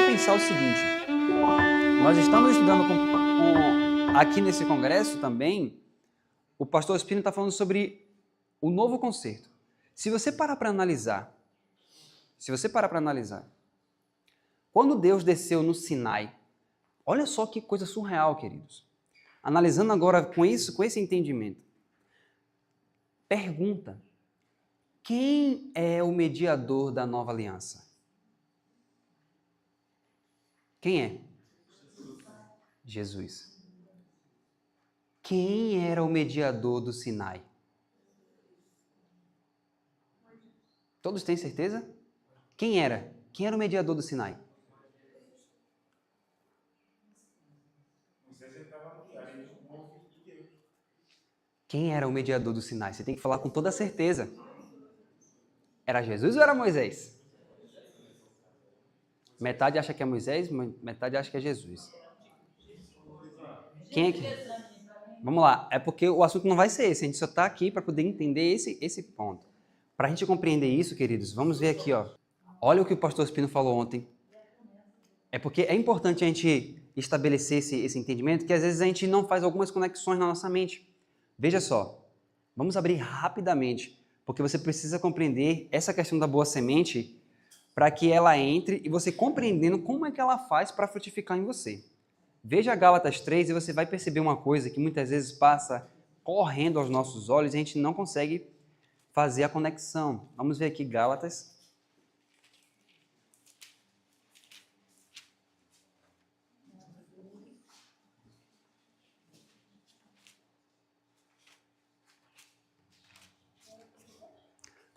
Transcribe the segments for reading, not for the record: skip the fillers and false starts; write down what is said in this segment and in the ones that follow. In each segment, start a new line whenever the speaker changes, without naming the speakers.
pensar o seguinte, nós estamos estudando aqui nesse congresso também, o pastor Espino está falando sobre o novo concerto. Se você parar para analisar, quando Deus desceu no Sinai, olha só que coisa surreal, queridos. Analisando agora com esse entendimento, pergunta, quem é o mediador da nova aliança? Quem é? Jesus. Quem era o mediador do Sinai? Todos têm certeza? Quem era? Quem era o mediador do Sinai? Quem era o mediador do Sinai? Você tem que falar com toda certeza. Era Jesus ou era Moisés? Metade acha que é Moisés, metade acha que é Jesus. Quem é que... Vamos lá, é porque o assunto não vai ser esse, a gente só está aqui para poder entender esse ponto. Para a gente compreender isso, queridos, vamos ver aqui, ó. Olha o que o pastor Espino falou ontem. É porque é importante a gente estabelecer esse entendimento, que às vezes a gente não faz algumas conexões na nossa mente. Veja só, vamos abrir rapidamente, porque você precisa compreender essa questão da boa semente para que ela entre e você compreendendo como é que ela faz para frutificar em você. Veja Gálatas 3 e você vai perceber uma coisa que muitas vezes passa correndo aos nossos olhos e a gente não consegue fazer a conexão. Vamos ver aqui Gálatas.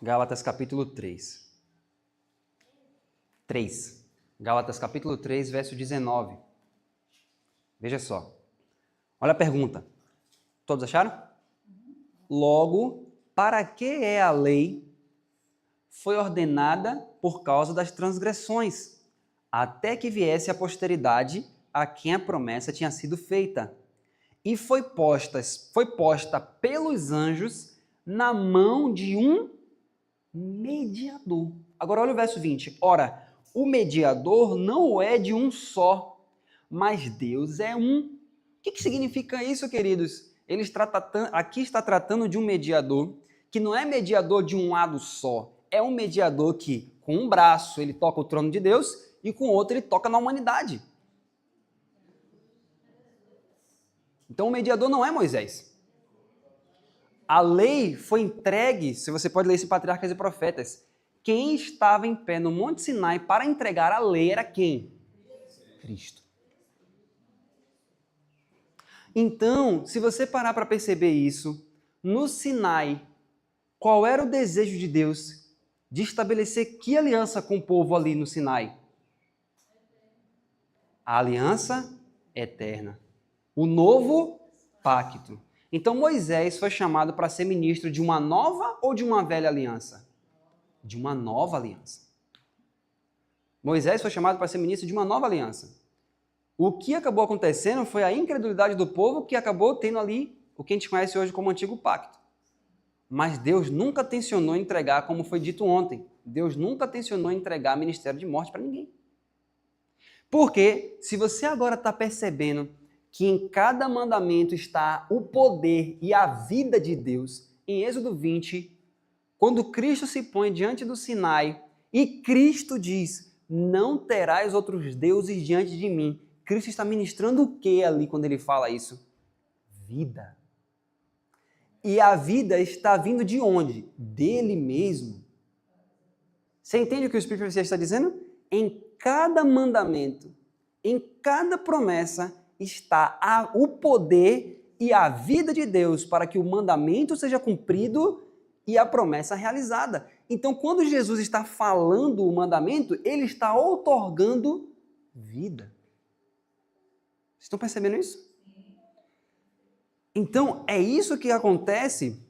Gálatas capítulo 3. Gálatas capítulo 3, verso 19. Veja só. Olha a pergunta. Todos acharam? Logo, para que é a lei? Foi ordenada por causa das transgressões, até que viesse a posteridade a quem a promessa tinha sido feita. E foi posta pelos anjos na mão de um mediador. Agora olha o verso 20. Ora, o mediador não é de um só, mas Deus é um. O que significa isso, queridos? Aqui está tratando de um mediador que não é mediador de um lado só. É um mediador que, com um braço, ele toca o trono de Deus e com o outro ele toca na humanidade. Então o mediador não é Moisés. A lei foi entregue, se você pode ler esse Patriarcas e Profetas, quem estava em pé no Monte Sinai para entregar a lei era quem? Cristo. Então, se você parar para perceber isso, no Sinai, qual era o desejo de Deus de estabelecer que aliança com o povo ali no Sinai? A aliança eterna. O novo pacto. Então Moisés foi chamado para ser ministro de uma nova ou de uma velha aliança? De uma nova aliança. Moisés foi chamado para ser ministro de uma nova aliança. O que acabou acontecendo foi a incredulidade do povo que acabou tendo ali o que a gente conhece hoje como Antigo Pacto. Mas Deus nunca tensionou entregar, como foi dito ontem, Deus nunca tensionou entregar ministério de morte para ninguém. Porque se você agora está percebendo que em cada mandamento está o poder e a vida de Deus, em Êxodo 20, quando Cristo se põe diante do Sinai e Cristo diz, não terás outros deuses diante de mim. Cristo está ministrando o que ali quando ele fala isso? Vida. E a vida está vindo de onde? Dele mesmo. Você entende o que o Espírito está dizendo? Em cada mandamento, em cada promessa, está o poder e a vida de Deus para que o mandamento seja cumprido e a promessa realizada. Então, quando Jesus está falando o mandamento, ele está outorgando vida. Vocês estão percebendo isso? Então, é isso que acontece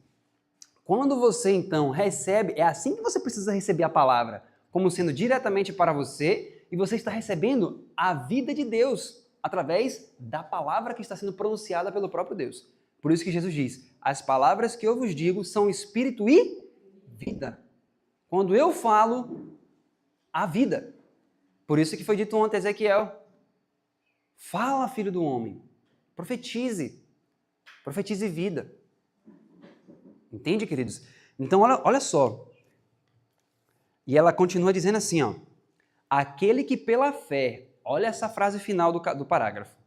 quando você, então, recebe, é assim que você precisa receber a palavra, como sendo diretamente para você, e você está recebendo a vida de Deus através da palavra que está sendo pronunciada pelo próprio Deus. Por isso que Jesus diz, as palavras que eu vos digo são espírito e vida. Quando eu falo, a vida. Por isso que foi dito ontem a Ezequiel. Fala, filho do homem. Profetize. Profetize vida. Entende, queridos? Então, olha só. E ela continua dizendo assim, ó. Aquele que pela fé, olha essa frase final do parágrafo.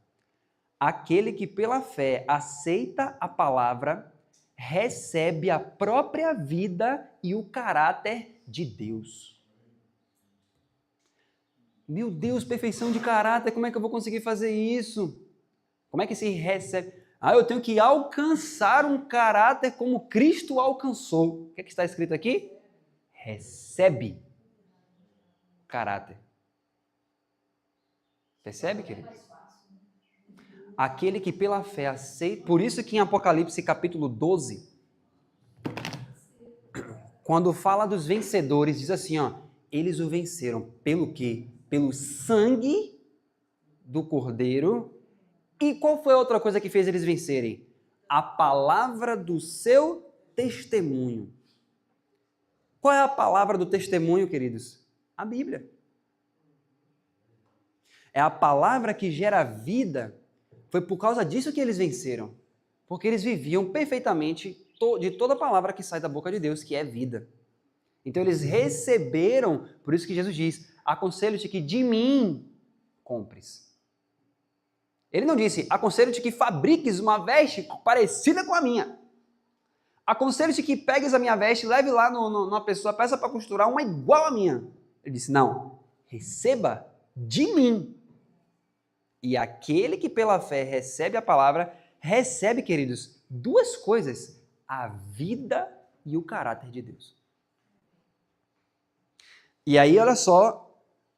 Aquele que pela fé aceita a palavra, recebe a própria vida e o caráter de Deus. Meu Deus, perfeição de caráter, como é que eu vou conseguir fazer isso? Como é que se recebe? Eu tenho que alcançar um caráter como Cristo alcançou. O que é que está escrito aqui? Recebe caráter. Percebe, querido? Aquele que pela fé aceita... Por isso que em Apocalipse capítulo 12, quando fala dos vencedores, diz assim, ó, eles o venceram pelo quê? Pelo sangue do Cordeiro. E qual foi a outra coisa que fez eles vencerem? A palavra do seu testemunho. Qual é a palavra do testemunho, queridos? A Bíblia. É a palavra que gera vida. Foi por causa disso que eles venceram. Porque eles viviam perfeitamente de toda palavra que sai da boca de Deus, que é vida. Então eles receberam, por isso que Jesus diz, aconselho-te que de mim compres. Ele não disse, aconselho-te que fabriques uma veste parecida com a minha. Aconselho-te que pegues a minha veste e leve lá numa pessoa, peça para costurar uma igual à minha. Ele disse, não, receba de mim. E aquele que pela fé recebe a palavra, recebe, queridos, duas coisas, a vida e o caráter de Deus. E aí, olha só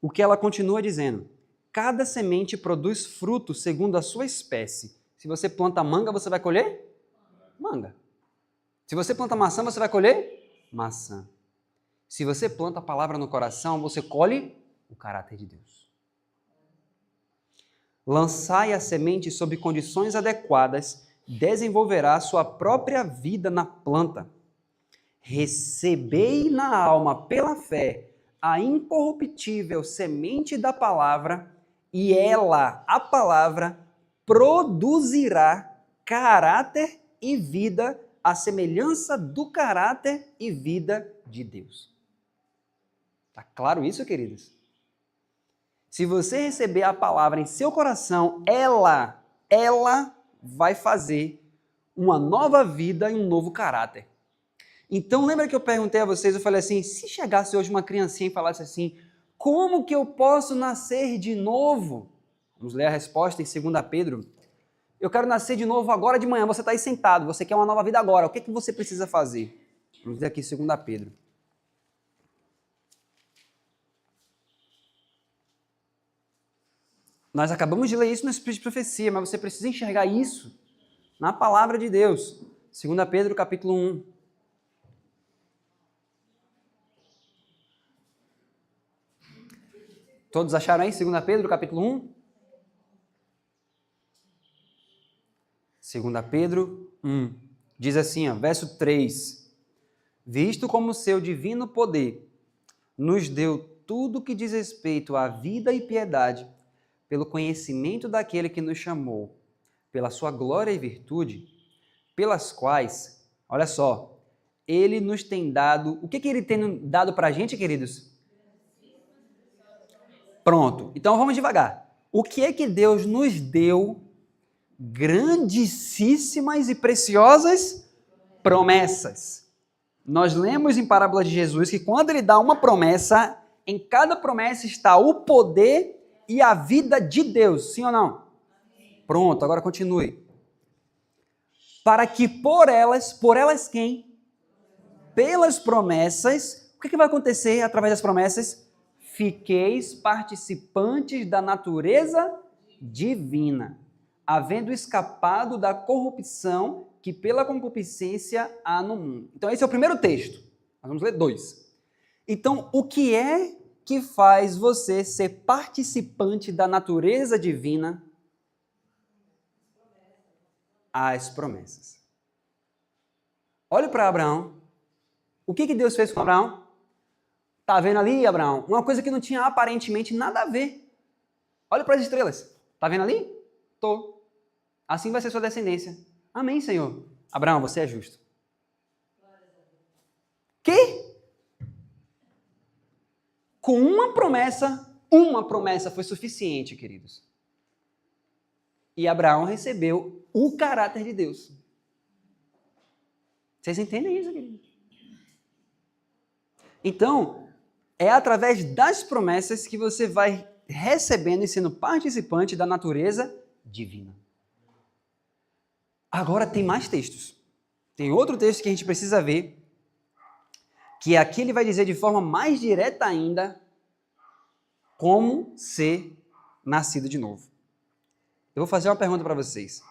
o que ela continua dizendo. Cada semente produz fruto segundo a sua espécie. Se você planta manga, você vai colher? Manga. Se você planta maçã, você vai colher? Maçã. Se você planta a palavra no coração, você colhe o caráter de Deus. Lançai a semente sob condições adequadas, desenvolverá sua própria vida na planta. Recebei na alma pela fé a incorruptível semente da palavra, e ela, a palavra, produzirá caráter e vida, à semelhança do caráter e vida de Deus. Tá claro isso, queridos? Se você receber a palavra em seu coração, ela vai fazer uma nova vida e um novo caráter. Então, lembra que eu perguntei a vocês, eu falei assim, se chegasse hoje uma criancinha e falasse assim, como que eu posso nascer de novo? Vamos ler a resposta em 2 Pedro. Eu quero nascer de novo agora de manhã, você está aí sentado, você quer uma nova vida agora, o que é que você precisa fazer? Vamos ler aqui 2 Pedro. Nós acabamos de ler isso no Espírito de Profecia, mas você precisa enxergar isso na palavra de Deus. 2 Pedro, capítulo 1. Todos acharam aí? 2 Pedro, capítulo 1? 2 Pedro 1. Diz assim, ó, verso 3. Visto como seu divino poder nos deu tudo que diz respeito à vida e piedade, pelo conhecimento daquele que nos chamou, pela sua glória e virtude, pelas quais, olha só, ele nos tem dado... O que ele tem dado para a gente, queridos? Pronto, então vamos devagar. O que é que Deus nos deu? Grandíssimas e preciosas promessas. Nós lemos em Parábola de Jesus que quando ele dá uma promessa, em cada promessa está o poder e a vida de Deus, sim ou não? Pronto, agora continue. Para que por elas quem? Pelas promessas, o que vai acontecer através das promessas? Fiqueis participantes da natureza divina, havendo escapado da corrupção que pela concupiscência há no mundo. Então esse é o primeiro texto. Nós vamos ler 2. Então, o que é que faz você ser participante da natureza divina? As promessas. Olhe para Abraão. O que Deus fez com Abraão? Tá vendo ali, Abraão? Uma coisa que não tinha aparentemente nada a ver. Olha para as estrelas. Tá vendo ali? Tô. Assim vai ser sua descendência. Amém, Senhor. Abraão, você é justo. Que? Com uma promessa foi suficiente, queridos. E Abraão recebeu o caráter de Deus. Vocês entendem isso, queridos? Então, é através das promessas que você vai recebendo e sendo participante da natureza divina. Agora tem mais textos. Tem outro texto que a gente precisa ver, que aqui ele vai dizer de forma mais direta ainda como ser nascido de novo. Eu vou fazer uma pergunta para vocês.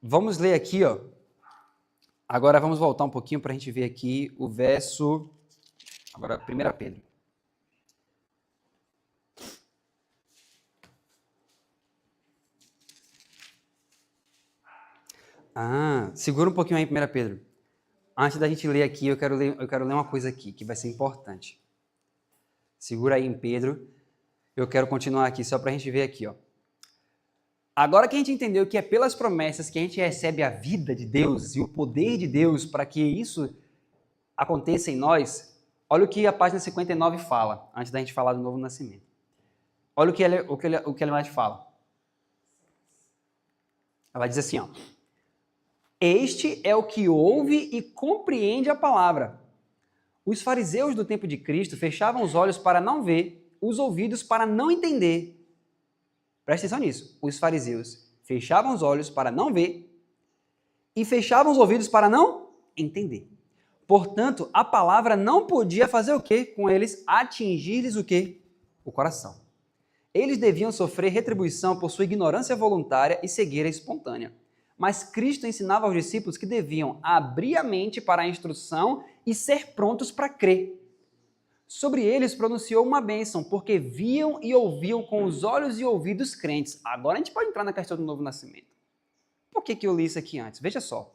Vamos ler aqui, ó. Agora vamos voltar um pouquinho para a gente ver aqui o verso. Agora, 1 Pedro. Segura um pouquinho aí, 1 Pedro. Antes da gente ler aqui, eu quero ler uma coisa aqui, que vai ser importante. Segura aí em Pedro. Eu quero continuar aqui, só para a gente ver aqui, ó. Agora que a gente entendeu que é pelas promessas que a gente recebe a vida de Deus e o poder de Deus para que isso aconteça em nós, olha o que a página 59 fala, antes da gente falar do novo nascimento. Olha o que ela mais fala. Ela diz assim, ó. Este é o que ouve e compreende a palavra. Os fariseus do tempo de Cristo fechavam os olhos para não ver, os ouvidos para não entender. Presta atenção nisso. Os fariseus fechavam os olhos para não ver e fechavam os ouvidos para não entender. Portanto, a palavra não podia fazer o quê com eles? Atingir-lhes o quê? O coração. Eles deviam sofrer retribuição por sua ignorância voluntária e cegueira espontânea. Mas Cristo ensinava aos discípulos que deviam abrir a mente para a instrução e ser prontos para crer. Sobre eles pronunciou uma bênção, porque viam e ouviam com os olhos e ouvidos crentes. Agora a gente pode entrar na questão do novo nascimento. Por que eu li isso aqui antes? Veja só.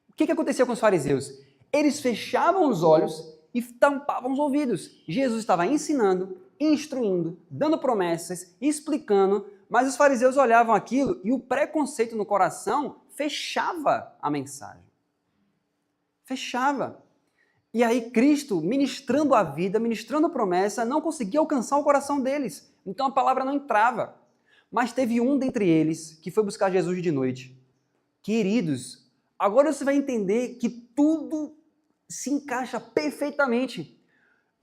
O que aconteceu com os fariseus? Eles fechavam os olhos e tampavam os ouvidos. Jesus estava ensinando, instruindo, dando promessas, explicando, mas os fariseus olhavam aquilo e o preconceito no coração fechava a mensagem. Fechava. E aí Cristo, ministrando a vida, ministrando a promessa, não conseguia alcançar o coração deles. Então a palavra não entrava. Mas teve um dentre eles que foi buscar Jesus de noite. Queridos, agora você vai entender que tudo se encaixa perfeitamente.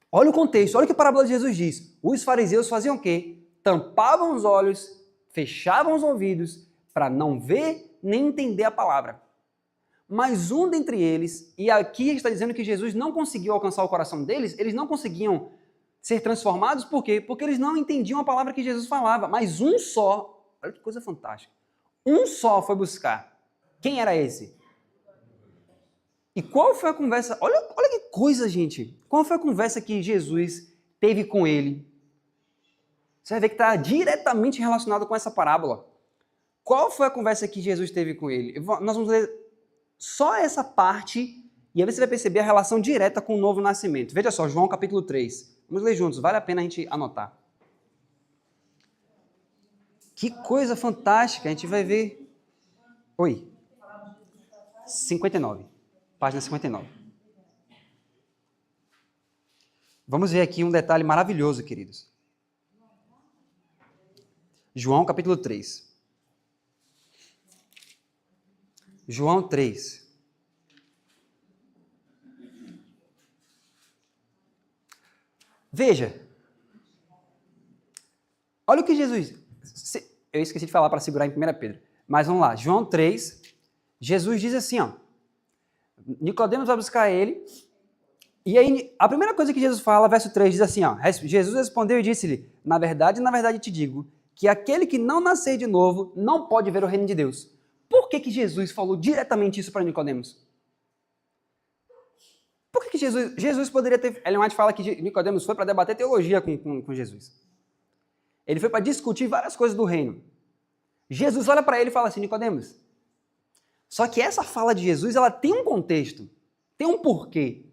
Olha o contexto, olha o que a parábola de Jesus diz. Os fariseus faziam o quê? Tampavam os olhos, fechavam os ouvidos, para não ver nem entender a palavra. Mas um dentre eles, e aqui está dizendo que Jesus não conseguiu alcançar o coração deles, eles não conseguiam ser transformados, por quê? Porque eles não entendiam a palavra que Jesus falava. Mas um só, olha que coisa fantástica, um só foi buscar. Quem era esse? E qual foi a conversa? Olha que coisa, gente. Qual foi a conversa que Jesus teve com ele? Você vai ver que está diretamente relacionado com essa parábola. Qual foi a conversa que Jesus teve com ele? Nós vamos ler só essa parte, e aí você vai perceber a relação direta com o novo nascimento. Veja só, João capítulo 3. Vamos ler juntos, vale a pena a gente anotar. Que coisa fantástica, a gente vai ver. Oi. 59. Página 59. Vamos ver aqui um detalhe maravilhoso, queridos. João capítulo 3. João 3. Veja. Olha o que Jesus... Eu esqueci de falar para segurar em 1 Pedro. Mas vamos lá. João 3. Jesus diz assim, ó. Nicodemos vai buscar ele. E aí, a primeira coisa que Jesus fala, verso 3, diz assim, ó. Jesus respondeu e disse-lhe, na verdade te digo, que aquele que não nascer de novo não pode ver o reino de Deus. Por que Jesus falou diretamente isso para Nicodemos? Por que Jesus poderia ter... Ellen White fala que Nicodemos foi para debater teologia com Jesus. Ele foi para discutir várias coisas do reino. Jesus olha para ele e fala assim, Nicodemos. Só que essa fala de Jesus, ela tem um contexto, tem um porquê.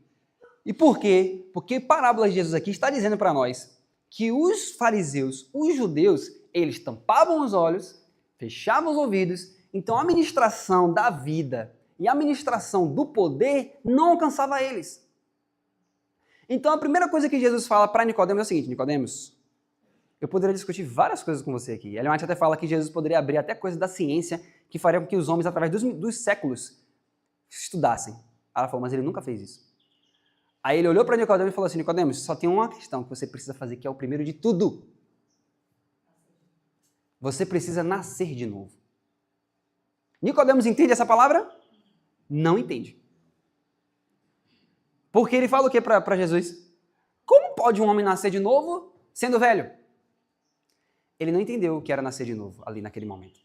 E por quê? Porque parábola de Jesus aqui está dizendo para nós que os fariseus, os judeus, eles tampavam os olhos, fechavam os ouvidos, então a administração da vida e a administração do poder não alcançava eles. Então a primeira coisa que Jesus fala para Nicodemos é o seguinte: Nicodemos, eu poderia discutir várias coisas com você aqui. Ellen White até fala que Jesus poderia abrir até coisas da ciência que faria com que os homens, através dos séculos, estudassem. Ela falou, mas ele nunca fez isso. Aí ele olhou para Nicodemos e falou assim: Nicodemos, só tem uma questão que você precisa fazer, que é o primeiro de tudo. Você precisa nascer de novo. Nicodemos entende essa palavra? Não entende. Porque ele fala o que para Jesus? Como pode um homem nascer de novo sendo velho? Ele não entendeu o que era nascer de novo ali naquele momento.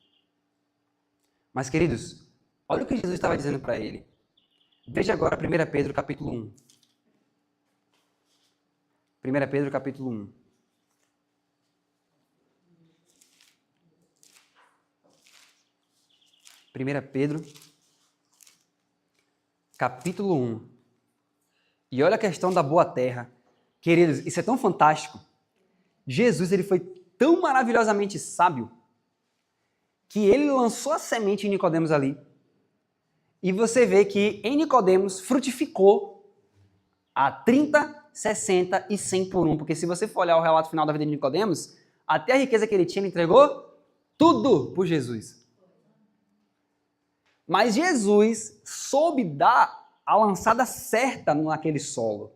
Mas, queridos, olha o que Jesus estava dizendo para ele. Veja agora 1 Pedro capítulo 1. 1 Pedro capítulo 1. Pedro, capítulo 1. E olha a questão da boa terra. Queridos, isso é tão fantástico. Jesus, ele foi tão maravilhosamente sábio que ele lançou a semente em Nicodemos ali. E você vê que em Nicodemos frutificou a 30, 60 e 100 por 1. Porque se você for olhar o relato final da vida de Nicodemos, até a riqueza que ele tinha, ele entregou tudo por Jesus. Mas Jesus soube dar a lançada certa naquele solo.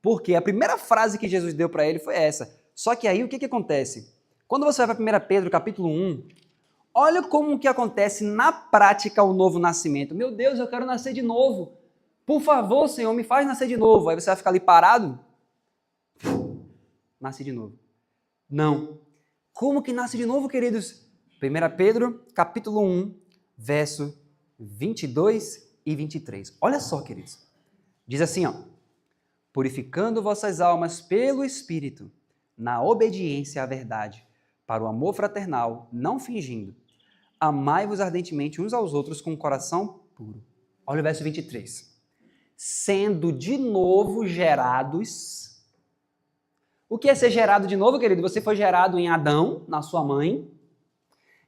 Porque a primeira frase que Jesus deu para ele foi essa. Só que aí o que acontece? Quando você vai para 1 Pedro capítulo 1, olha como que acontece na prática o novo nascimento. Meu Deus, eu quero nascer de novo. Por favor, Senhor, me faz nascer de novo. Aí você vai ficar ali parado. Nasce de novo. Não. Como que nasce de novo, queridos? 1 Pedro capítulo 1, verso 22 e 23. Olha só, queridos. Diz assim, ó: purificando vossas almas pelo Espírito, na obediência à verdade, para o amor fraternal, não fingindo. Amai-vos ardentemente uns aos outros com o coração puro. Olha o verso 23. Sendo de novo gerados. O que é ser gerado de novo, querido? Você foi gerado em Adão, na sua mãe,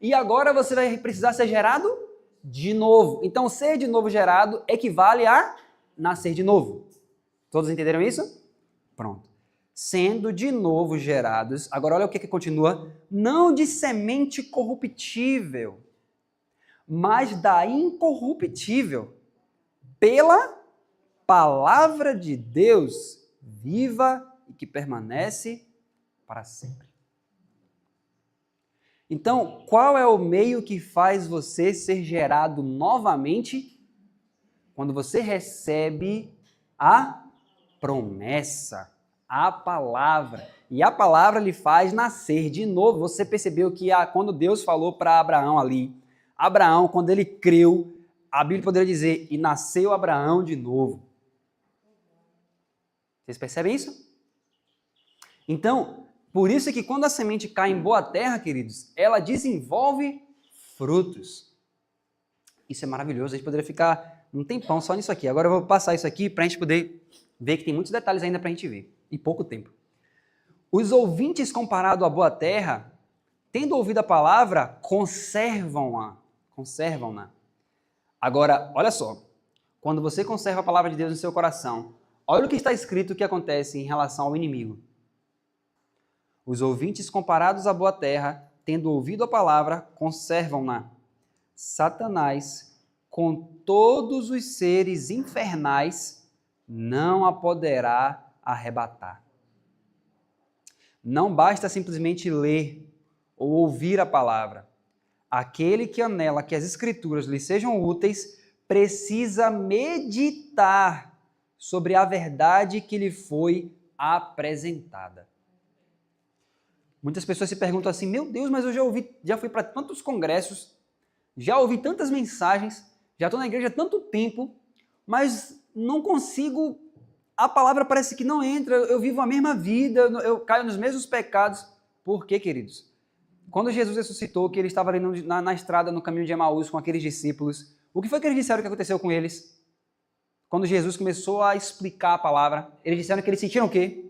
e agora você vai precisar ser gerado de novo. Então, ser de novo gerado equivale a nascer de novo. Todos entenderam isso? Pronto. Sendo de novo gerados, agora olha o que continua, não de semente corruptível, mas da incorruptível, pela palavra de Deus, viva e que permanece para sempre. Então, qual é o meio que faz você ser gerado novamente? Quando você recebe a promessa, a palavra. E a palavra lhe faz nascer de novo. Você percebeu que quando Deus falou para Abraão ali, Abraão, quando ele creu, a Bíblia poderia dizer, e nasceu Abraão de novo. Vocês percebem isso? Então, por isso que quando a semente cai em boa terra, queridos, ela desenvolve frutos. Isso é maravilhoso, a gente poderia ficar um tempão só nisso aqui. Agora eu vou passar isso aqui para a gente poder ver que tem muitos detalhes ainda para a gente ver, e pouco tempo. Os ouvintes comparado à boa terra, tendo ouvido a palavra, conservam-na. Agora, olha só, quando você conserva a palavra de Deus no seu coração, olha o que está escrito que acontece em relação ao inimigo. Os ouvintes comparados à boa terra, tendo ouvido a palavra, conservam-na. Satanás, com todos os seres infernais, não a poderá arrebatar. Não basta simplesmente ler ou ouvir a palavra. Aquele que anela que as escrituras lhe sejam úteis, precisa meditar sobre a verdade que lhe foi apresentada. Muitas pessoas se perguntam assim, meu Deus, mas eu já fui para tantos congressos, já ouvi tantas mensagens, já estou na igreja há tanto tempo, mas não consigo, a palavra parece que não entra, eu vivo a mesma vida, eu caio nos mesmos pecados. Por quê, queridos? Quando Jesus ressuscitou, que ele estava ali na estrada, no caminho de Emaús com aqueles discípulos, o que foi que eles disseram que aconteceu com eles? quando Jesus começou a explicar a palavra, eles disseram que eles sentiram o quê?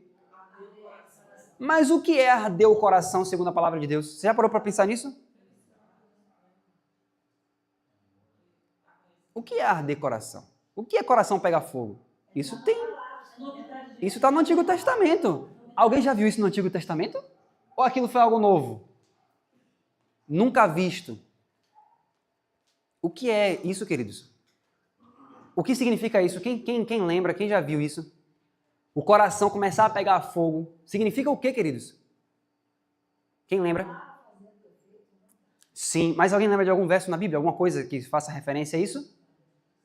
Mas o que é arder o coração segundo a palavra de Deus? Você já parou para pensar nisso? O que é arder coração? O que é coração pegar fogo? Isso está no Antigo Testamento. Alguém já viu isso no Antigo Testamento? Ou aquilo foi algo novo? Nunca visto. O que é isso, queridos? O que significa isso? Quem lembra? Quem já viu isso? O coração começar a pegar fogo. Significa o quê, queridos? Quem lembra? Sim, mas alguém lembra de algum verso na Bíblia? Alguma coisa que faça referência a isso?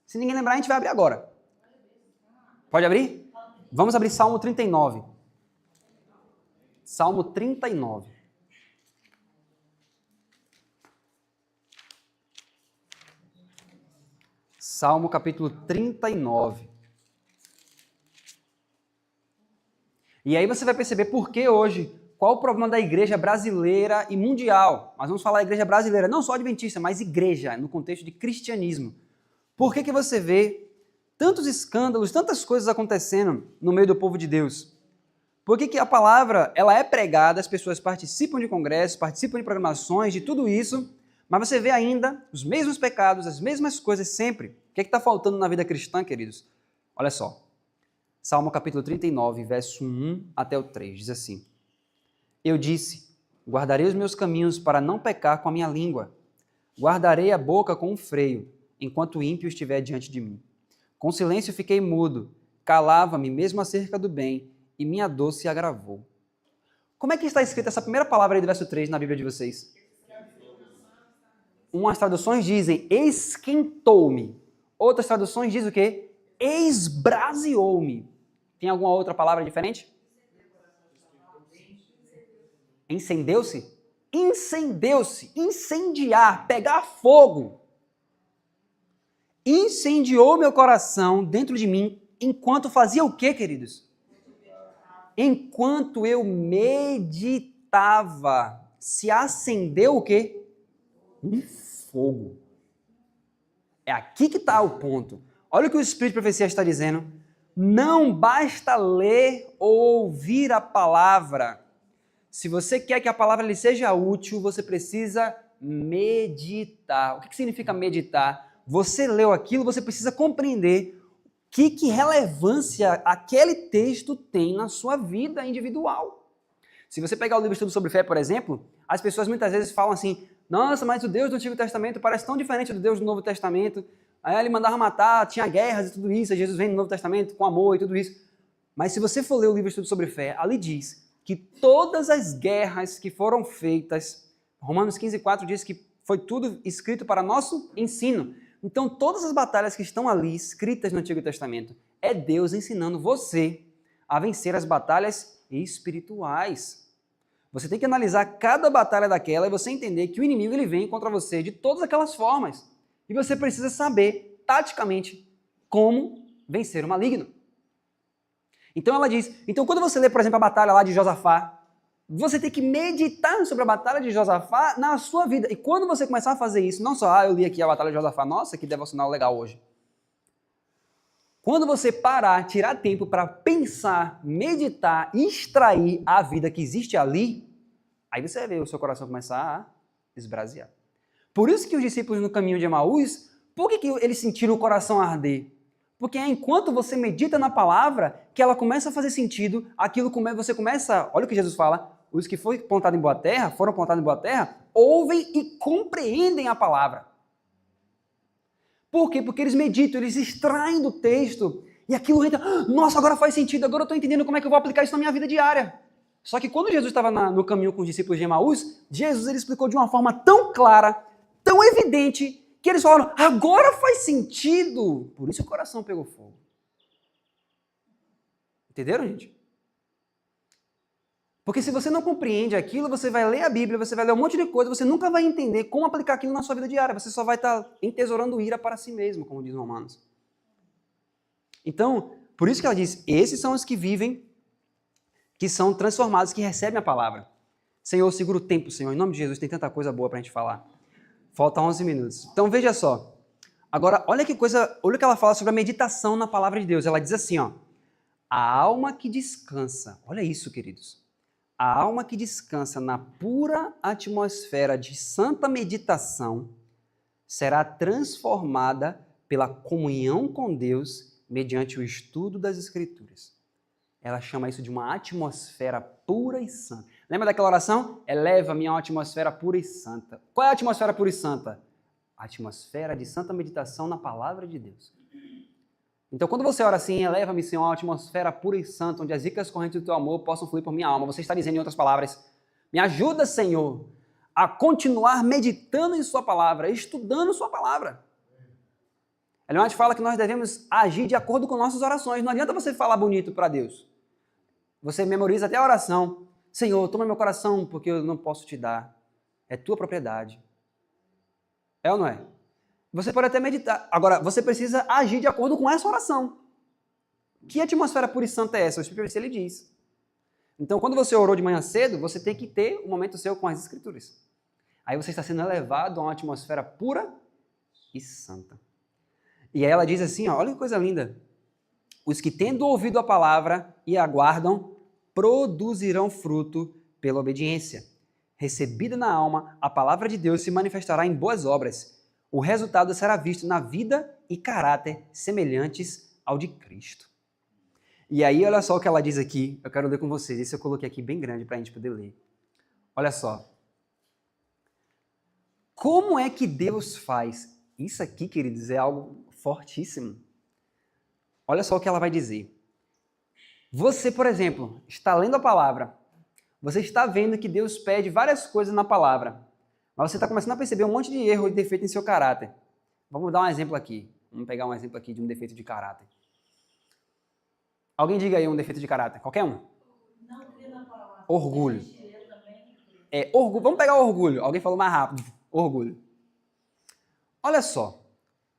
Se ninguém lembrar, a gente vai abrir agora. Pode abrir? Vamos abrir Salmo 39. Salmo 39. Salmo capítulo 39. E aí você vai perceber por que hoje, qual o problema da igreja brasileira e mundial. Nós vamos falar igreja brasileira, não só adventista, mas igreja, no contexto de cristianismo. Por que você vê tantos escândalos, tantas coisas acontecendo no meio do povo de Deus? Por que a palavra ela é pregada, as pessoas participam de congressos, participam de programações, de tudo isso, mas você vê ainda os mesmos pecados, as mesmas coisas sempre. O que está faltando na vida cristã, queridos? Olha só. Salmo capítulo 39, verso 1 até o 3, diz assim: Eu disse, guardarei os meus caminhos para não pecar com a minha língua. Guardarei a boca com um freio, enquanto o ímpio estiver diante de mim. Com silêncio fiquei mudo, calava-me mesmo acerca do bem, e minha dor se agravou. Como é que está escrita essa primeira palavra aí do verso 3 na Bíblia de vocês? Umas traduções dizem, esquentou-me. Outras traduções dizem o quê? Esbraseou-me. Tem alguma outra palavra diferente? Incendeu-se? Incendeu-se. Incendiar, pegar fogo. Incendiou meu coração dentro de mim enquanto fazia o quê, queridos? Enquanto eu meditava. Se acendeu o quê? Um fogo. É aqui que está o ponto. Olha o que o Espírito de Profecia está dizendo. Não basta ler ou ouvir a palavra. Se você quer que a palavra lhe seja útil, você precisa meditar. O que significa meditar? Você leu aquilo, você precisa compreender que relevância aquele texto tem na sua vida individual. Se você pegar o livro Estudo sobre Fé, por exemplo, as pessoas muitas vezes falam assim, nossa, mas o Deus do Antigo Testamento parece tão diferente do Deus do Novo Testamento. Aí ele mandava matar, tinha guerras e tudo isso, aí Jesus vem no Novo Testamento com amor e tudo isso. Mas se você for ler o livro Estudo sobre Fé, ali diz que todas as guerras que foram feitas, Romanos 15:4 diz que foi tudo escrito para nosso ensino. Então todas as batalhas que estão ali escritas no Antigo Testamento, é Deus ensinando você a vencer as batalhas espirituais. Você tem que analisar cada batalha daquela e você entender que o inimigo ele vem contra você de todas aquelas formas. E você precisa saber, taticamente, como vencer o maligno. Então ela diz, então quando você lê, por exemplo, a batalha lá de Josafá, você tem que meditar sobre a batalha de Josafá na sua vida. E quando você começar a fazer isso, não só, eu li aqui a batalha de Josafá, nossa, que devocional legal hoje. Quando você parar, tirar tempo para pensar, meditar, extrair a vida que existe ali, aí você vai ver o seu coração começar a esbrasear. Por isso que os discípulos no caminho de Emaús, por que eles sentiram o coração arder? Porque é enquanto você medita na palavra que ela começa a fazer sentido, aquilo você começa, olha o que Jesus fala, os que foram plantados em boa terra, ouvem e compreendem a palavra. Por quê? Porque eles meditam, eles extraem do texto e aquilo entra, nossa, agora faz sentido, agora eu estou entendendo como é que eu vou aplicar isso na minha vida diária. Só que quando Jesus estava no caminho com os discípulos de Emaús, Jesus ele explicou de uma forma tão clara, tão evidente, que eles falaram, agora faz sentido. Por isso o coração pegou fogo. Entenderam, gente? Porque se você não compreende aquilo, você vai ler a Bíblia, você vai ler um monte de coisa, você nunca vai entender como aplicar aquilo na sua vida diária. Você só vai estar entesourando ira para si mesmo, como diz Romanos. Então, por isso que ela diz, esses são os que vivem, que são transformados, que recebem a palavra. Senhor, segura o tempo, Senhor. Em nome de Jesus, tem tanta coisa boa para a gente falar. Falta 11 minutos. Então, veja só. Agora, olha que coisa, olha o que ela fala sobre a meditação na palavra de Deus. Ela diz assim, ó, a alma que descansa, olha isso, queridos. A alma que descansa na pura atmosfera de santa meditação será transformada pela comunhão com Deus mediante o estudo das Escrituras. Ela chama isso de uma atmosfera pura e santa. Lembra daquela oração? Eleva-me a uma atmosfera pura e santa. Qual é a atmosfera pura e santa? A atmosfera de santa meditação na palavra de Deus. Então, quando você ora assim, eleva-me, Senhor, a uma atmosfera pura e santa, onde as ricas correntes do teu amor possam fluir por minha alma. Você está dizendo, em outras palavras, me ajuda, Senhor, a continuar meditando em sua palavra, estudando sua palavra. Ellen White fala que nós devemos agir de acordo com nossas orações. Não adianta você falar bonito para Deus. Você memoriza até a oração. Senhor, toma meu coração, porque eu não posso te dar. É tua propriedade. É ou não é? Você pode até meditar. Agora, você precisa agir de acordo com essa oração. Que atmosfera pura e santa é essa? O Espírito ele diz. Então, quando você orou de manhã cedo, você tem que ter um momento seu com as Escrituras. Aí você está sendo elevado a uma atmosfera pura e santa. E aí ela diz assim, ó, olha que coisa linda. Os que tendo ouvido a palavra e aguardam, produzirão fruto pela obediência. Recebida na alma, a palavra de Deus se manifestará em boas obras. O resultado será visto na vida e caráter semelhantes ao de Cristo. E aí, olha só o que ela diz aqui. Eu quero ler com vocês. Isso eu coloquei aqui bem grande para a gente poder ler. Olha só. Como é que Deus faz? Isso aqui, queridos, é algo fortíssimo. Olha só o que ela vai dizer. Você, por exemplo, está lendo a palavra. Você está vendo que Deus pede várias coisas na palavra. Mas você está começando a perceber um monte de erro e defeito em seu caráter. Vamos dar um exemplo aqui. Vamos pegar um exemplo aqui de um defeito de caráter. Alguém diga aí um defeito de caráter. Qualquer um.
Não crê na palavra.
Orgulho. Orgulho. Vamos pegar o orgulho. Alguém falou mais rápido. Orgulho. Olha só.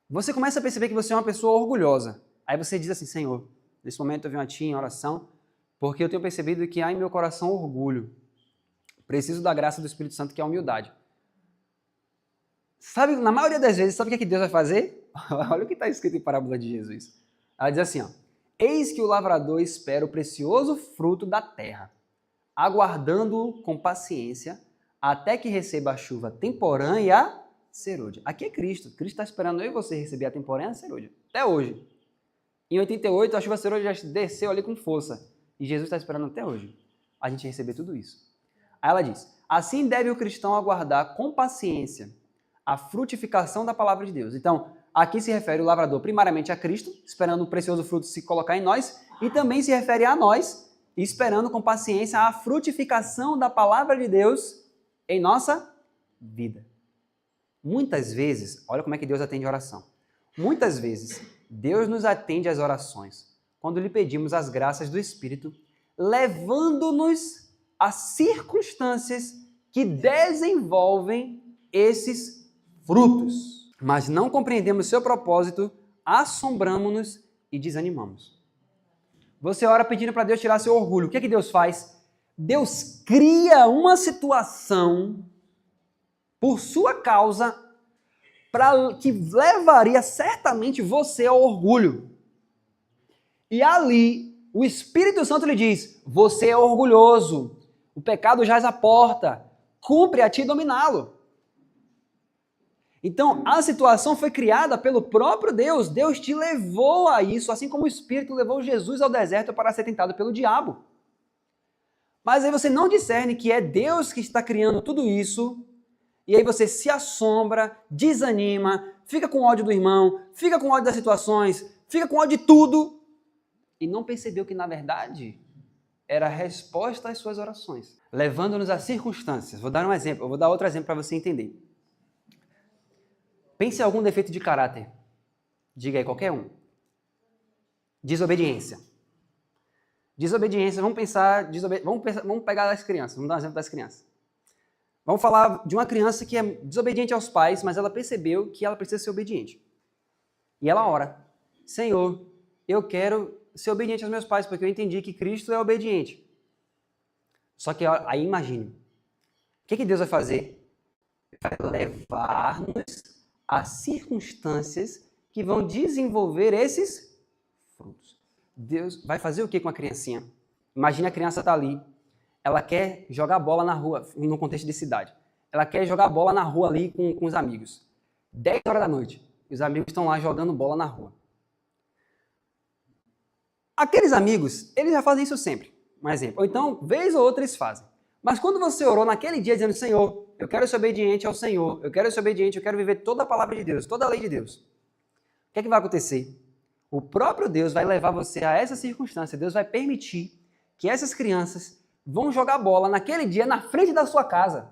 Você começa a perceber que você é uma pessoa orgulhosa. Aí você diz assim, Senhor, nesse momento eu venho a Ti em oração, porque eu tenho percebido que há em meu coração orgulho. Preciso da graça do Espírito Santo, que é a humildade. Sabe, na maioria das vezes, sabe o que Deus vai fazer? Olha o que está escrito em Parábola de Jesus. Ela diz assim, ó, eis que o lavrador espera o precioso fruto da terra, aguardando-o com paciência, até que receba a chuva temporã e a serôdia. Aqui é Cristo. Cristo está esperando eu e você receber a temporã e a serôdia. Até hoje. Em 88, a chuva serôdia já desceu ali com força. E Jesus está esperando até hoje a gente receber tudo isso. Aí ela diz, assim deve o cristão aguardar com paciência a frutificação da palavra de Deus. Então, aqui se refere o lavrador primariamente a Cristo, esperando o precioso fruto se colocar em nós, e também se refere a nós, esperando com paciência a frutificação da palavra de Deus em nossa vida. Muitas vezes, olha como é que Deus atende a oração. Muitas vezes, Deus nos atende às orações quando lhe pedimos as graças do Espírito, levando-nos a circunstâncias que desenvolvem esses frutos. Mas não compreendemos seu propósito, assombramos-nos e desanimamos. Você ora pedindo para Deus tirar seu orgulho. O que é que Deus faz? Deus cria uma situação por sua causa que levaria certamente você ao orgulho. E ali, o Espírito Santo lhe diz, você é orgulhoso, o pecado jaz à porta, cumpre a ti dominá-lo. Então, a situação foi criada pelo próprio Deus. Deus te levou a isso, assim como o Espírito levou Jesus ao deserto para ser tentado pelo diabo. Mas aí você não discerne que é Deus que está criando tudo isso, e aí você se assombra, desanima, fica com ódio do irmão, fica com ódio das situações, fica com ódio de tudo, e não percebeu que, na verdade, era a resposta às suas orações, levando-nos a circunstâncias. Vou dar um exemplo, eu vou dar outro exemplo para você entender. Pense em algum defeito de caráter. Diga aí, qualquer um. Desobediência. Desobediência, vamos pegar as crianças, vamos dar um exemplo das crianças. Vamos falar de uma criança que é desobediente aos pais, mas ela percebeu que ela precisa ser obediente. E ela ora, Senhor, eu quero ser obediente aos meus pais, porque eu entendi que Cristo é obediente. Só que aí imagine, o que Deus vai fazer? Vai levar-nos as circunstâncias que vão desenvolver esses frutos. Deus vai fazer o que com a criancinha? Imagina a criança tá ali, ela quer jogar bola na rua, no contexto de cidade. Ela quer jogar bola na rua ali com os amigos. 10 horas da noite, os amigos estão lá jogando bola na rua. Aqueles amigos, eles já fazem isso sempre, um exemplo. Ou então, vez ou outra eles fazem. Mas quando você orou naquele dia dizendo, Senhor, eu quero ser obediente ao Senhor, eu quero ser obediente, eu quero viver toda a palavra de Deus, toda a lei de Deus. O que é que vai acontecer? O próprio Deus vai levar você a essa circunstância. Deus vai permitir que essas crianças vão jogar bola naquele dia na frente da sua casa.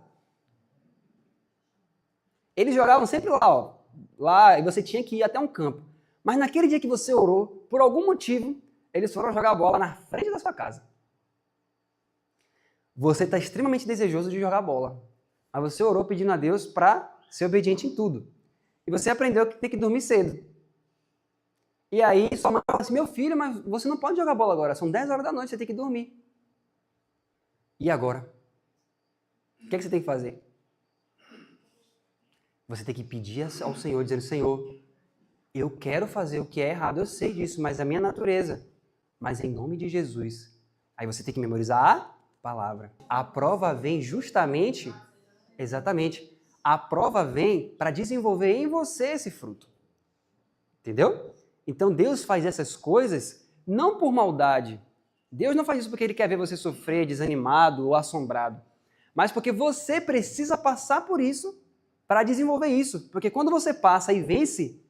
Eles jogavam sempre lá, ó. Lá, e você tinha que ir até um campo. Mas naquele dia que você orou, por algum motivo, eles foram jogar bola na frente da sua casa. Você está extremamente desejoso de jogar bola. Mas você orou pedindo a Deus para ser obediente em tudo. E você aprendeu que tem que dormir cedo. E aí sua mãe fala assim, meu filho, mas você não pode jogar bola agora. São 10 horas da noite, você tem que dormir. E agora? O que é que você tem que fazer? Você tem que pedir ao Senhor, dizendo, Senhor, eu quero fazer o que é errado, eu sei disso, mas é a minha natureza. Mas em nome de Jesus. Aí você tem que memorizar a palavra. A prova vem justamente, exatamente, a prova vem para desenvolver em você esse fruto. Entendeu? Então Deus faz essas coisas não por maldade. Deus não faz isso porque Ele quer ver você sofrer, desanimado ou assombrado. Mas porque você precisa passar por isso para desenvolver isso. Porque quando você passa e vence,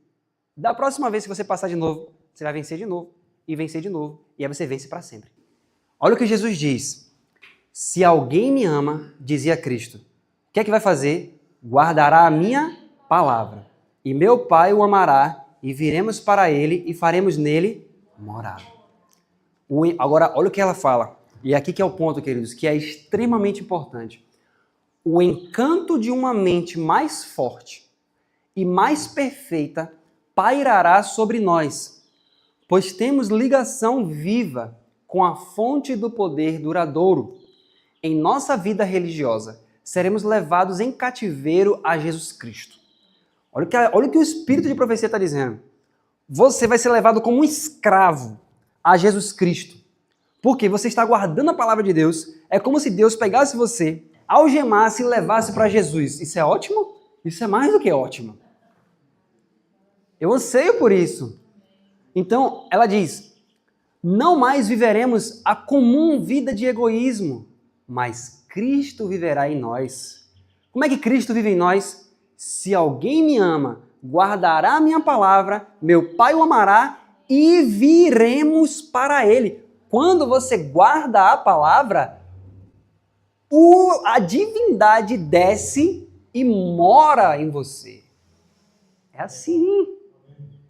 da próxima vez que você passar de novo, você vai vencer de novo, e vencer de novo, e aí você vence para sempre. Olha o que Jesus diz. Se alguém me ama, dizia Cristo, o que é que vai fazer? Guardará a minha palavra. E meu Pai o amará, e viremos para ele, e faremos nele morada. Agora, olha o que ela fala. E aqui que é o ponto, queridos, que é extremamente importante. O encanto de uma mente mais forte e mais perfeita pairará sobre nós, pois temos ligação viva com a fonte do poder duradouro. Em nossa vida religiosa, seremos levados em cativeiro a Jesus Cristo. Olha o que o Espírito de Profecia está dizendo. Você vai ser levado como um escravo a Jesus Cristo. Porque você está guardando a palavra de Deus. É como se Deus pegasse você, algemasse e levasse para Jesus. Isso é ótimo? Isso é mais do que ótimo. Eu anseio por isso. Então, ela diz, não mais viveremos a comum vida de egoísmo, mas Cristo viverá em nós. Como é que Cristo vive em nós? Se alguém me ama, guardará a minha palavra, meu Pai o amará e viremos para ele. Quando você guarda a palavra, a divindade desce e mora em você. É assim.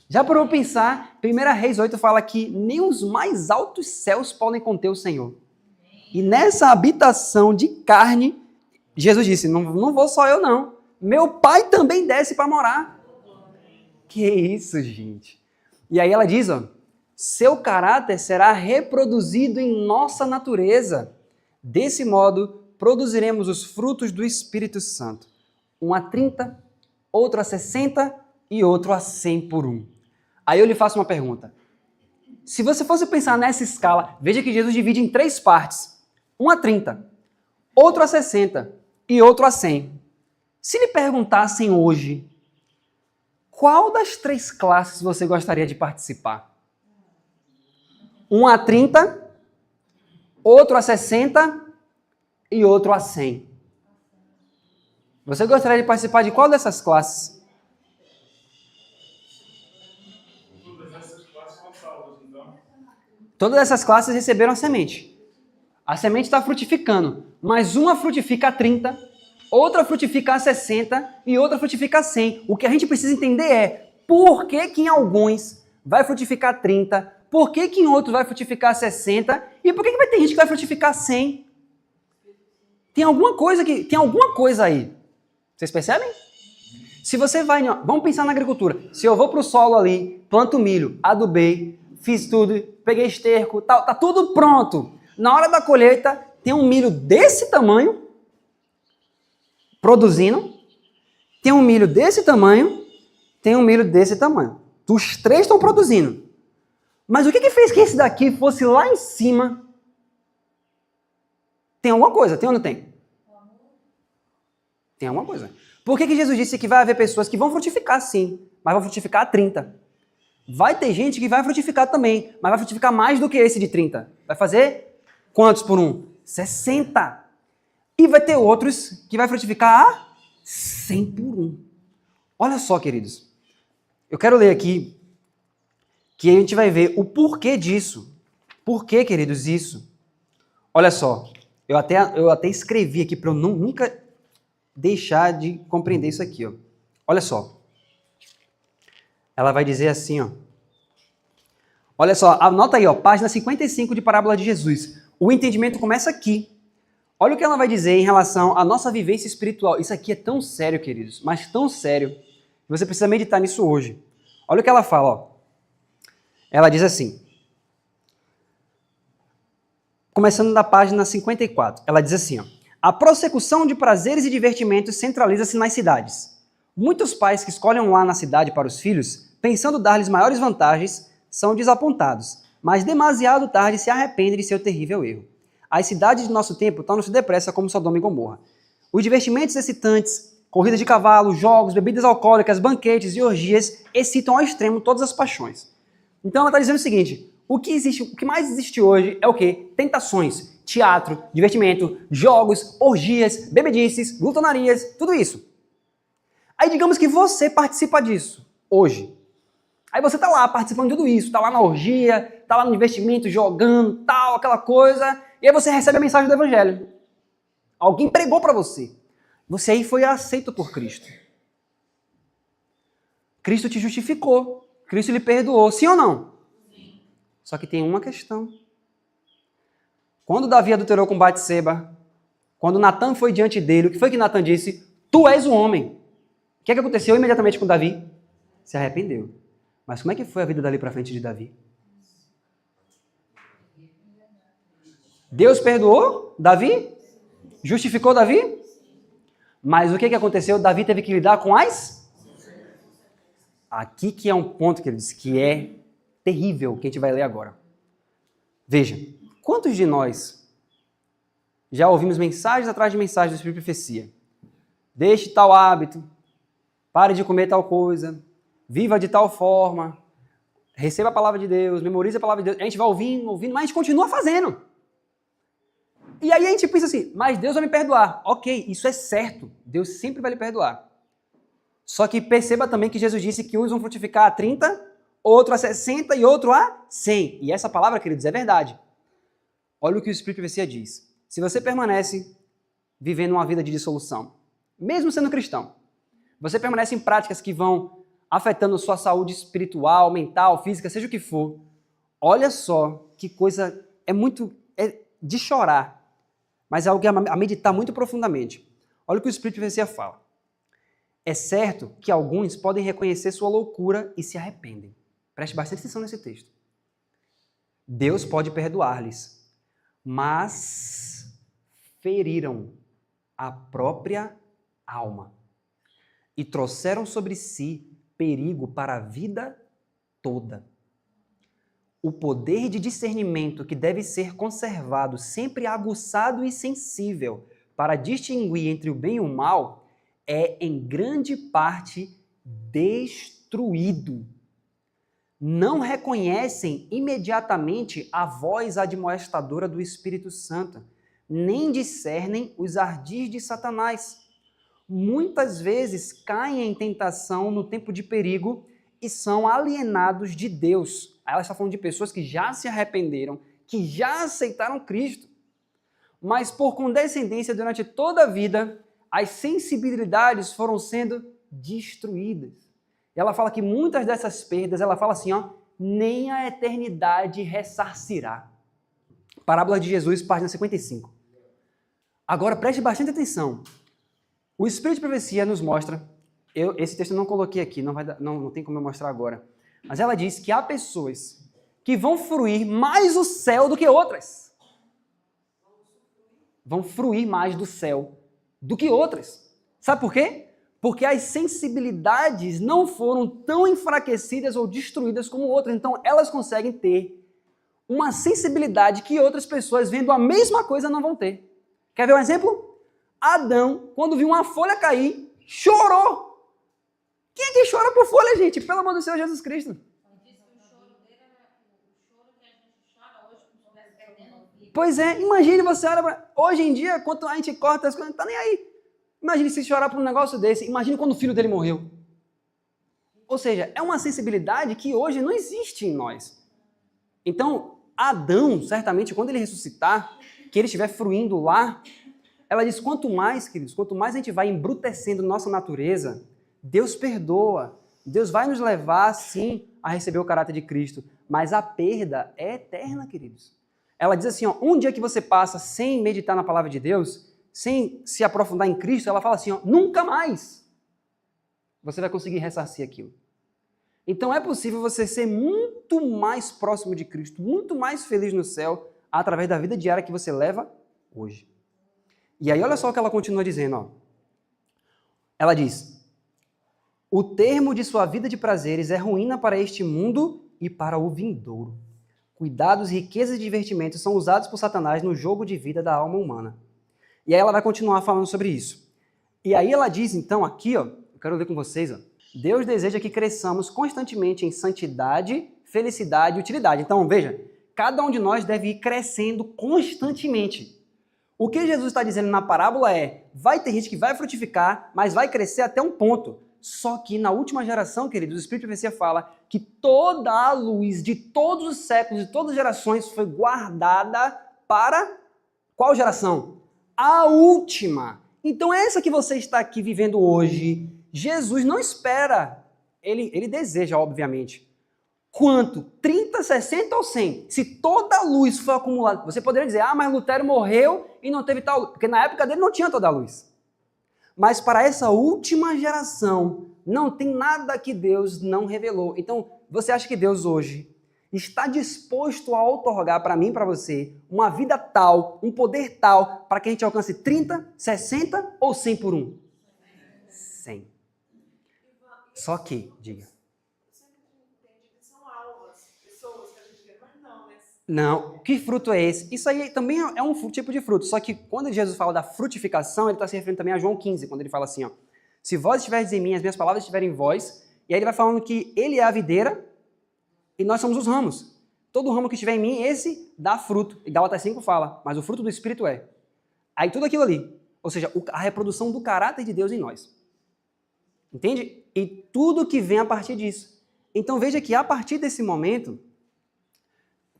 Já parou para pensar? 1 Reis 8 fala que nem os mais altos céus podem conter o Senhor. E nessa habitação de carne, Jesus disse, não vou só eu não. Meu Pai também desce para morar. Que isso, gente. E aí ela diz, ó, seu caráter será reproduzido em nossa natureza. Desse modo, produziremos os frutos do Espírito Santo. Um a 30, outro a 60 e outro a 100 por um. Aí eu lhe faço uma pergunta. Se você fosse pensar nessa escala, veja que Jesus divide em 3 partes. Um a 30, outro a 60 e outro a 100. Se lhe perguntassem hoje, qual das 3 classes você gostaria de participar? Um a 30, outro a 60 e outro a 100. Você gostaria de participar de qual dessas classes?
Todas essas classes são salvas, então?
Todas essas classes receberam a semente. A semente está frutificando, mas uma frutifica a 30, outra frutifica a 60 e outra frutifica a 100. O que a gente precisa entender é por que em alguns vai frutificar a 30, por que em outros vai frutificar a 60 e por que vai ter gente que vai frutificar a 100. Tem alguma coisa aí. Vocês percebem? Se você vai, vamos pensar na agricultura. Se eu vou para o solo ali, planto milho, adubei, fiz tudo, peguei esterco, tá tudo pronto. Na hora da colheita, tem um milho desse tamanho, produzindo, tem um milho desse tamanho tem um milho desse tamanho. Os 3 estão produzindo. Mas o que fez que esse daqui fosse lá em cima? Tem alguma coisa, tem ou não tem? Tem alguma coisa. Por que Jesus disse que vai haver pessoas que vão frutificar sim, mas vão frutificar a 30? Vai ter gente que vai frutificar também, mas vai frutificar mais do que esse de 30. Vai fazer quantos por um? 60. E vai ter outros que vai frutificar a 100 por um. Olha só, queridos. Eu quero ler aqui que a gente vai ver o porquê disso. Por que, queridos, isso? Olha só. Eu até escrevi aqui para eu nunca deixar de compreender isso aqui. Ó. Olha só. Ela vai dizer assim, ó. Olha só, anota aí, ó, página 55 de Parábola de Jesus. O entendimento começa aqui. Olha o que ela vai dizer em relação à nossa vivência espiritual. Isso aqui é tão sério, queridos, mas tão sério, que você precisa meditar nisso hoje. Olha o que ela fala, ó. Ela diz assim, começando da página 54, ela diz assim, ó, a prossecução de prazeres e divertimentos centraliza-se nas cidades. Muitos pais que escolhem um lar na cidade para os filhos, pensando dar-lhes maiores vantagens, são desapontados, mas demasiado tarde se arrependem de seu terrível erro. As cidades de nosso tempo tornam-se depressa como Sodoma e Gomorra. Os divertimentos excitantes, corridas de cavalo, jogos, bebidas alcoólicas, banquetes e orgias excitam ao extremo todas as paixões. Então ela está dizendo o seguinte, o que mais existe hoje é o quê? Tentações, teatro, divertimento, jogos, orgias, bebedices, glutonarias, tudo isso. Aí digamos que você participa disso, hoje. Aí você está lá participando de tudo isso, está lá na orgia, está lá no divertimento, jogando, tal, aquela coisa, e aí você recebe a mensagem do Evangelho. Alguém pregou para você. Você aí foi aceito por Cristo. Cristo te justificou. Cristo lhe perdoou. Sim ou não? Sim. Só que tem uma questão. Quando Davi adulterou com Batseba, quando Natan foi diante dele, o que foi que Natan disse? Tu és o homem. O que aconteceu imediatamente com Davi? Se arrependeu. Mas como é que foi a vida dali para frente de Davi? Deus perdoou Davi? Justificou Davi? Mas o que aconteceu? Davi teve que lidar com as... Aqui que é um ponto que ele disse que é terrível, que a gente vai ler agora. Veja, quantos de nós já ouvimos mensagens atrás de mensagens do Espírito de Profecia? Deixe tal hábito, pare de comer tal coisa, viva de tal forma, receba a palavra de Deus, memorize a palavra de Deus. A gente vai ouvindo, mas a gente continua fazendo. E aí a gente pensa assim, mas Deus vai me perdoar. Ok, isso é certo, Deus sempre vai lhe perdoar. Só que perceba também que Jesus disse que uns vão frutificar a 30, outro a 60 e outro a 100. E essa palavra, queridos, é verdade. Olha o que o Espírito de Profecia diz. Se você permanece vivendo uma vida de dissolução, mesmo sendo cristão, você permanece em práticas que vão afetando a sua saúde espiritual, mental, física, seja o que for, olha só que coisa, é de chorar, mas é algo a meditar muito profundamente. Olha o que o Espírito de Profecia fala. É certo que alguns podem reconhecer sua loucura e se arrependem. Preste bastante atenção nesse texto. Deus pode perdoar-lhes, mas feriram a própria alma e trouxeram sobre si perigo para a vida toda. O poder de discernimento que deve ser conservado, sempre aguçado e sensível para distinguir entre o bem e o mal, é em grande parte destruído. Não reconhecem imediatamente a voz admoestadora do Espírito Santo, nem discernem os ardis de Satanás. Muitas vezes caem em tentação no tempo de perigo e são alienados de Deus. Aí ela está falando de pessoas que já se arrependeram, que já aceitaram Cristo, mas por condescendência durante toda a vida, as sensibilidades foram sendo destruídas. E ela fala que muitas dessas perdas, ela fala assim, ó, nem a eternidade ressarcirá. Parábola de Jesus, página 55. Agora preste bastante atenção. O Espírito de Profecia nos mostra, esse texto eu não coloquei aqui, não tem como eu mostrar agora, mas ela diz que há pessoas que vão fruir mais o céu do que outras. Vão fruir mais do céu do que outras. Sabe por quê? Porque as sensibilidades não foram tão enfraquecidas ou destruídas como outras. Então, elas conseguem ter uma sensibilidade que outras pessoas, vendo a mesma coisa, não vão ter. Quer ver um exemplo? Adão, quando viu uma folha cair, chorou. Quem é que chora por folha, gente? Pelo amor do Senhor Jesus Cristo. Pois é, imagine você olha pra... Hoje em dia, quando a gente corta as coisas, não tá nem aí. Imagine se chorar por um negócio desse. Imagine quando o filho dele morreu. Ou seja, é uma sensibilidade que hoje não existe em nós. Então, Adão, certamente, quando ele ressuscitar, que ele estiver fruindo lá, ela diz, quanto mais, queridos, quanto mais a gente vai embrutecendo nossa natureza, Deus perdoa. Deus vai nos levar, sim, a receber o caráter de Cristo. Mas a perda é eterna, queridos. Ela diz assim, ó, um dia que você passa sem meditar na palavra de Deus, sem se aprofundar em Cristo, ela fala assim, ó, nunca mais você vai conseguir ressarcir aquilo. Então é possível você ser muito mais próximo de Cristo, muito mais feliz no céu, através da vida diária que você leva hoje. E aí olha só o que ela continua dizendo, ó. Ela diz, o termo de sua vida de prazeres é ruína para este mundo e para o vindouro. Cuidados, riquezas e divertimentos são usados por Satanás no jogo de vida da alma humana. E aí ela vai continuar falando sobre isso. E aí ela diz, então, aqui, ó, eu quero ler com vocês, ó, Deus deseja que cresçamos constantemente em santidade, felicidade e utilidade. Então, veja, cada um de nós deve ir crescendo constantemente. O que Jesus está dizendo na parábola é, vai ter gente que vai frutificar, mas vai crescer até um ponto. Só que na última geração, queridos, o Espírito de Profecia fala que toda a luz de todos os séculos, de todas as gerações, foi guardada para qual geração? A última. Então essa que você está aqui vivendo hoje, Jesus não espera, ele deseja, obviamente. Quanto? 30, 60 ou 100? Se toda a luz foi acumulada, você poderia dizer, mas Lutero morreu e não teve tal luz, porque na época dele não tinha toda a luz. Mas para essa última geração, não tem nada que Deus não revelou. Então, você acha que Deus hoje está disposto a outorgar para mim e para você uma vida tal, um poder tal, para que a gente alcance 30, 60 ou 100 por um? 100. Só que, diga. Não, que fruto é esse? Isso aí também é um tipo de fruto, só que quando Jesus fala da frutificação, ele está se referindo também a João 15, quando ele fala assim, ó, se vós estiverdes em mim, as minhas palavras estiverem em vós, e aí ele vai falando que ele é a videira e nós somos os ramos. Todo ramo que estiver em mim, esse dá fruto. E Gálatas 5 fala, mas o fruto do Espírito é. Aí tudo aquilo ali, ou seja, a reprodução do caráter de Deus em nós. Entende? E tudo que vem a partir disso. Então veja que a partir desse momento,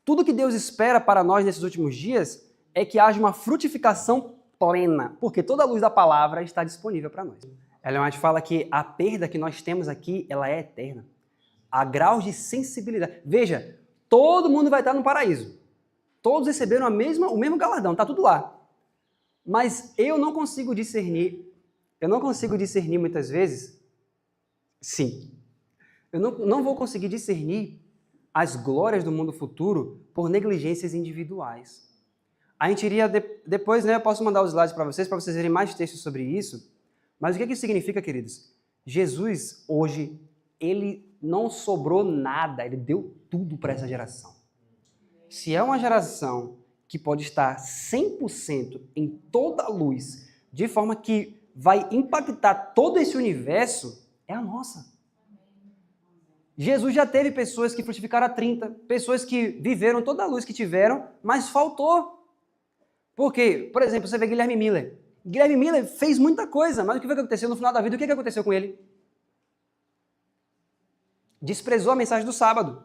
tudo que Deus espera para nós nesses últimos dias é que haja uma frutificação plena, porque toda a luz da palavra está disponível para nós. Ellen White fala que a perda que nós temos aqui, ela é eterna. Há graus de sensibilidade. Veja, todo mundo vai estar no paraíso. Todos receberam o mesmo galardão, está tudo lá. Mas eu não consigo discernir muitas vezes, sim, eu não vou conseguir discernir as glórias do mundo futuro por negligências individuais. A gente iria, depois, né, eu posso mandar os slides para vocês verem mais textos sobre isso, mas o que isso significa, queridos? Jesus, hoje, ele não sobrou nada, ele deu tudo para essa geração. Se é uma geração que pode estar 100% em toda a luz, de forma que vai impactar todo esse universo, é a nossa. Jesus já teve pessoas que frutificaram a 30, pessoas que viveram toda a luz que tiveram, mas faltou. Por quê? Por exemplo, você vê Guilherme Miller. Guilherme Miller fez muita coisa, mas o que foi que aconteceu no final da vida? O que aconteceu com ele? Desprezou a mensagem do sábado,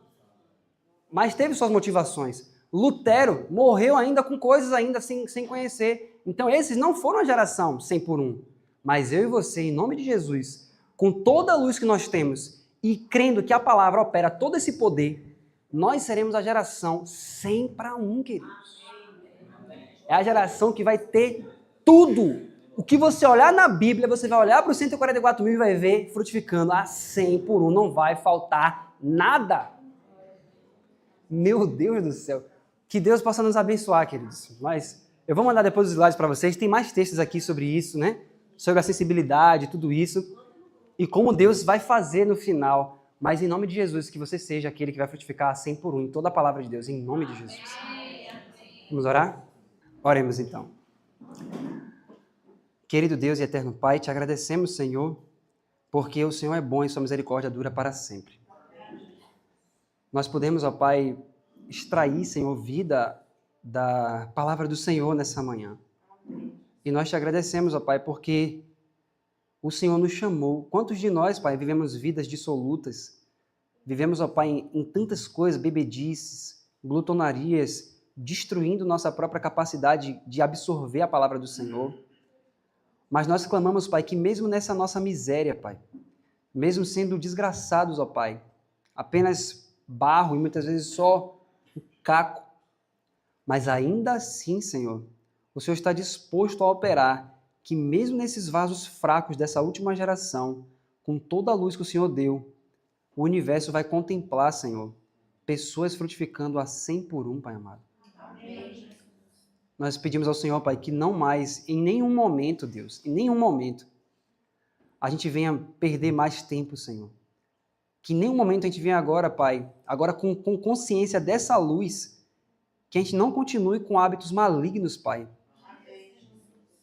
mas teve suas motivações. Lutero morreu ainda com coisas ainda sem conhecer. Então esses não foram a geração 100 por 1. Mas eu e você, em nome de Jesus, com toda a luz que nós temos, e crendo que a palavra opera todo esse poder, nós seremos a geração 100 para 1, queridos. É a geração que vai ter tudo. O que você olhar na Bíblia, você vai olhar para os 144 mil e vai ver frutificando a 100 por 1. Não vai faltar nada. Meu Deus do céu. Que Deus possa nos abençoar, queridos. Mas eu vou mandar depois os slides para vocês. Tem mais textos aqui sobre isso, né? Sobre a sensibilidade, tudo isso. e como Deus vai fazer no final. Mas em nome de Jesus, que você seja aquele que vai frutificar a 100 por 1 em toda a palavra de Deus, em nome de Jesus. Vamos orar? Oremos então. Querido Deus e eterno Pai, te agradecemos, Senhor, porque o Senhor é bom e sua misericórdia dura para sempre. Nós podemos, ó Pai, extrair, Senhor, vida da palavra do Senhor nessa manhã. E nós te agradecemos, ó Pai, porque o Senhor nos chamou. Quantos de nós, Pai, vivemos vidas dissolutas? Vivemos, ó Pai, em tantas coisas, bebedices, glutonarias, destruindo nossa própria capacidade de absorver a palavra do Senhor. Mas nós clamamos, Pai, que mesmo nessa nossa miséria, Pai, mesmo sendo desgraçados, ó Pai, apenas barro e muitas vezes só um caco, mas ainda assim, Senhor, o Senhor está disposto a operar que mesmo nesses vasos fracos dessa última geração, com toda a luz que o Senhor deu, o universo vai contemplar, Senhor, pessoas frutificando a 100 por 1, Pai amado. Amém. Nós pedimos ao Senhor, Pai, que não mais, em nenhum momento, Deus, em nenhum momento, a gente venha perder mais tempo, Senhor. Que em nenhum momento a gente venha agora, Pai, agora com consciência dessa luz, que a gente não continue com hábitos malignos, Pai,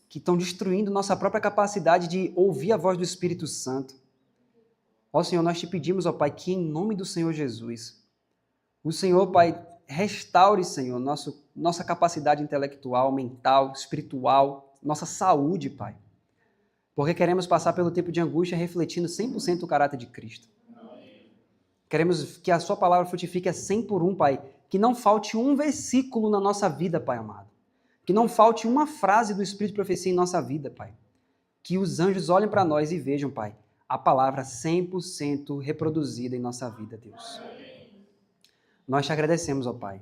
que estão destruindo nossa própria capacidade de ouvir a voz do Espírito Santo. Ó Senhor, nós te pedimos, ó Pai, que em nome do Senhor Jesus, o Senhor, Pai, restaure, Senhor, nossa capacidade intelectual, mental, espiritual, nossa saúde, Pai. Porque queremos passar pelo tempo de angústia refletindo 100% o caráter de Cristo. Queremos que a sua palavra frutifique a 100 por 1, Pai. Que não falte um versículo na nossa vida, Pai amado. Que não falte uma frase do Espírito de profecia em nossa vida, Pai. Que os anjos olhem para nós e vejam, Pai, a palavra 100% reproduzida em nossa vida, Deus. Nós te agradecemos, ó Pai,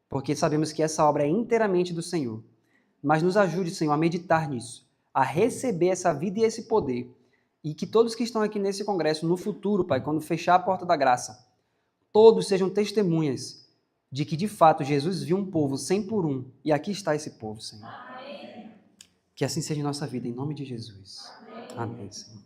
porque sabemos que essa obra é inteiramente do Senhor. Mas nos ajude, Senhor, a meditar nisso, a receber essa vida e esse poder. E que todos que estão aqui nesse congresso, no futuro, Pai, quando fechar a porta da graça, todos sejam testemunhas de que, de fato, Jesus viu um povo 100 por 1. E aqui está esse povo, Senhor. Amém. Que assim seja em nossa vida, em nome de Jesus. Amém, Senhor.